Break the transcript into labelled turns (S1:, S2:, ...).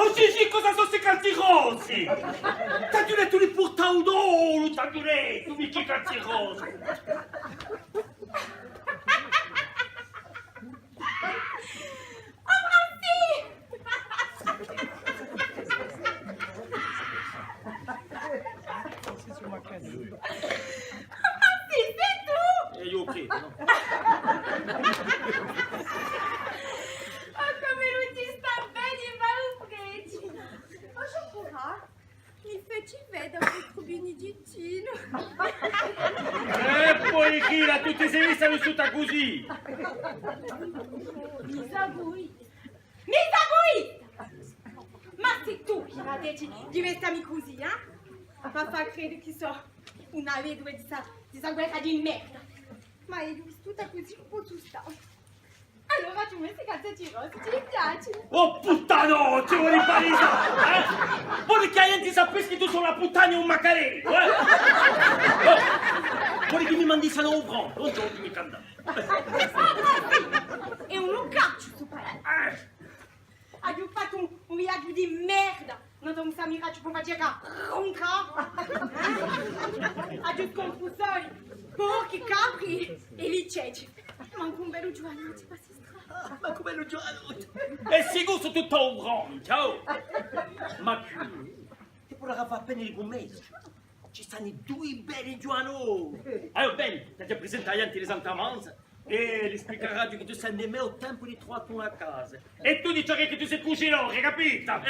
S1: Oh Gigi, cosa sono questi calzi rossi? T'as letto li portano d'oro, t'as letto, mica calzi rossi. E io credo, no?
S2: Come non ti sta bene, Manfredi! Ma je pourra? Il fait ci vedo che trubini di cino.
S1: E poi chi la tutti sei vista vissuta così?
S2: Misaguista! Ma sei tu che la dici di mettermi così, eh? Ma fa credere che so una vedova di sta guerra di merda. Ma è tutta così un po' tutta. Allora tu metti calzetti rossi, ti piace?
S1: Oh puttanotte, vuoi riparire? Vuoi che la gente sapesse che tu sei una puttana e un macarello, Vuoi che mi mandissero un pronto, non so mi cantare.
S2: E un caccio tu fai. Hai fatto un viaggio di merda. Non ti sa mica ci può fare ronca. Hai confusori, porchi, capri e liceci. Manco un bello giovane, ti passi strada.
S1: Ma come lo giorno? E sicuro sono tutto un pronto, oh. Ma ti vorrà fare appena il mese. Ci stanno due belli giovani. Allora bene, ti presentai anche les antamanze. E gli spiegherai che tu sei nemmeno tempo di trovare una casa. E tu dici che tu sei cucinato, capito?